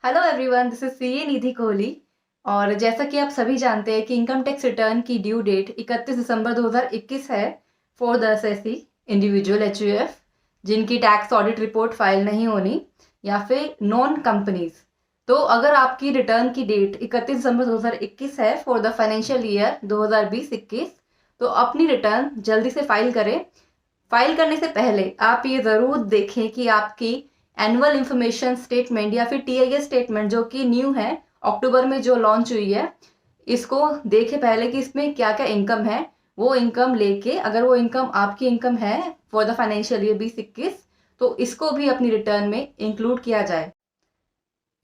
Hello everyone, this is CA Nidhi Kohli. और जैसा कि आप सभी जानते हैं कि इनकम टैक्स रिटर्न की ड्यू डेट 31 दिसंबर 2021 है for the SSC individual HUF जिनकी टैक्स ऑडिट रिपोर्ट फाइल नहीं होनी या फिर नॉन कंपनीज। तो अगर आपकी रिटर्न की डेट 31 दिसंबर 2021 है फॉर द फाइनेंशियल ईयर 2020-21, तो अपनी रिटर्न जल्दी से फाइल करें। फाइल करने से पहले आप ये ज़रूर देखें कि आपकी एनुअल इंफॉर्मेशन स्टेटमेंट या फिर टीआईएस स्टेटमेंट जो कि न्यू है, अक्टूबर में जो लॉन्च हुई है, इसको देखें पहले कि इसमें क्या क्या इनकम है। वो इनकम लेके अगर वो इनकम आपकी इनकम है फॉर द फाइनेंशियल ईयर 2021, तो इसको भी अपनी रिटर्न में इंक्लूड किया जाए।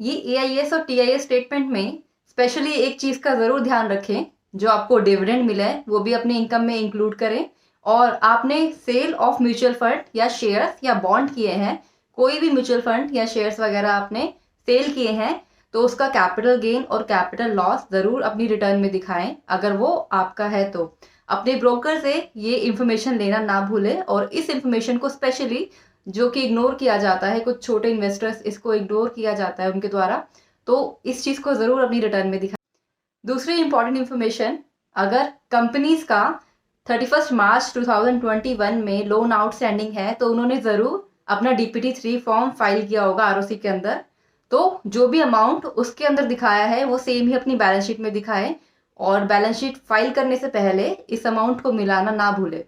ये एआईएस और टीआईएस स्टेटमेंट में स्पेशली एक चीज़ का ज़रूर ध्यान रखें, जो आपको डिविडेंड मिला है वो भी अपने इनकम में इंक्लूड करें। और आपने सेल ऑफ म्यूचुअल फंड या शेयर्स या बॉन्ड किए हैं, कोई भी म्यूचुअल फंड या शेयर्स वगैरह आपने सेल किए हैं, तो उसका कैपिटल गेन और कैपिटल लॉस ज़रूर अपनी रिटर्न में दिखाएं अगर वो आपका है तो। अपने ब्रोकर से ये इन्फॉर्मेशन लेना ना भूलें, और इस इन्फॉर्मेशन को स्पेशली जो कि इग्नोर किया जाता है, कुछ छोटे इन्वेस्टर्स इसको इग्नोर किया जाता है उनके द्वारा, तो इस चीज़ को ज़रूर अपनी रिटर्न में दिखाएं। दूसरी इंपॉर्टेंट इन्फॉर्मेशन, अगर कंपनीज का 31 मार्च 2021 में लोन आउटस्टैंडिंग है तो उन्होंने ज़रूर अपना DPT-3 फॉर्म फाइल किया होगा आरओसी के अंदर। तो जो भी अमाउंट उसके अंदर दिखाया है वो सेम ही अपनी बैलेंस शीट में दिखाएं, और बैलेंस शीट फाइल करने से पहले इस अमाउंट को मिलाना ना भूलें।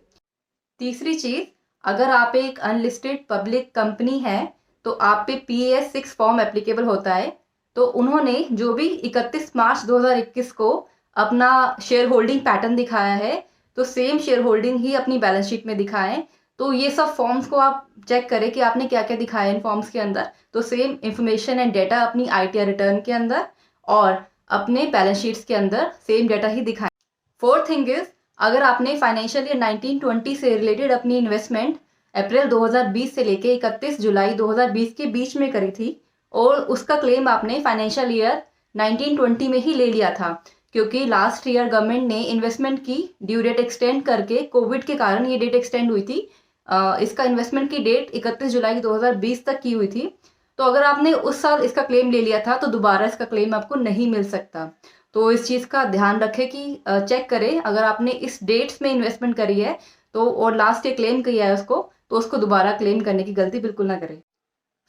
तीसरी चीज़, अगर आप एक अनलिस्टेड पब्लिक कंपनी है तो आप पे PAS-6 फॉर्म एप्लीकेबल होता है। तो उन्होंने जो भी 31 मार्च 2021 को अपना शेयर होल्डिंग पैटर्न दिखाया है, तो सेम शेयर होल्डिंग ही अपनी बैलेंस शीट में दिखाएं। तो ये सब फॉर्म्स को आप चेक करें कि आपने क्या क्या दिखाया इन फॉर्म्स के अंदर, तो सेम इंफॉर्मेशन एंड डेटा अपनी ITR रिटर्न के अंदर और अपने बैलेंस शीट्स के अंदर सेम डेटा ही दिखाएं। फोर्थ थिंग इज, अगर आपने फाइनेंशियल ईयर 1920 से रिलेटेड अपनी इन्वेस्टमेंट अप्रैल 2020 से लेके 31 जुलाई 2020 के बीच में करी थी, और उसका क्लेम आपने फाइनेंशियल ईयर 1920 में ही ले लिया था, क्योंकि लास्ट ईयर गवर्नमेंट ने इन्वेस्टमेंट की ड्यू डेट एक्सटेंड करके, कोविड के कारण ये डेट एक्सटेंड हुई थी। इसका इन्वेस्टमेंट की डेट 31 जुलाई 2020 तक की हुई थी। तो अगर आपने उस साल इसका क्लेम ले लिया था तो दोबारा इसका क्लेम आपको नहीं मिल सकता। तो इस चीज़ का ध्यान रखें कि चेक करें अगर आपने इस डेट्स में इन्वेस्टमेंट करी है तो, और लास्ट ईयर क्लेम किया है उसको, तो उसको दोबारा क्लेम करने की गलती बिल्कुल ना करें।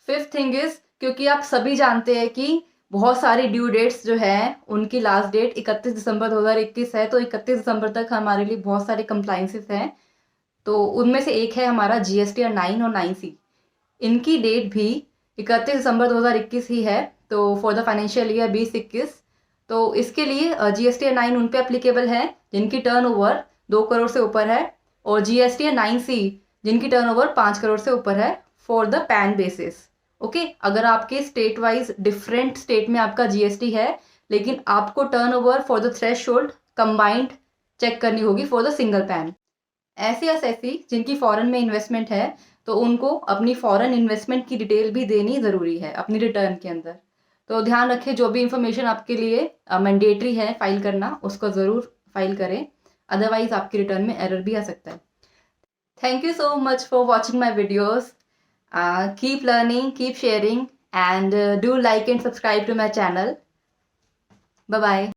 फिफ्थ थिंग इज, क्योंकि आप सभी जानते हैं कि बहुत सारी ड्यू डेट्स जो है उनकी लास्ट डेट 31 दिसंबर 2021 है, तो 31 दिसंबर तक हमारे लिए बहुत सारे कंप्लाइंसेस हैं। तो उनमें से एक है हमारा GSTR 9 और 9C। इनकी डेट भी 31 दिसंबर 2021 ही है, तो फॉर द फाइनेंशियल ईयर 2021। तो इसके लिए GSTR 9 उन पे एप्लीकेबल है जिनकी टर्नओवर 2 करोड़ से ऊपर है, और GSTR 9C जिनकी टर्नओवर 5 करोड़ से ऊपर है for the pan basis. Okay, अगर आपके स्टेट वाइज डिफरेंट स्टेट में आपका GST है, लेकिन आपको turnover for the threshold combined check करनी होगी फॉर द सिंगल पैन। ऐसे ऐसी जिनकी फॉरेन में इन्वेस्टमेंट है, तो उनको अपनी फॉरेन इन्वेस्टमेंट की डिटेल भी देनी ज़रूरी है अपनी रिटर्न के अंदर। तो ध्यान रखें, जो भी इंफॉर्मेशन आपके लिए मैंडेटरी है फाइल करना, उसको ज़रूर फाइल करें, अदरवाइज आपकी रिटर्न में एरर भी आ सकता है। Thank you so much for watching my videos. Keep learning, keep sharing, and do like and subscribe to my channel. Bye bye.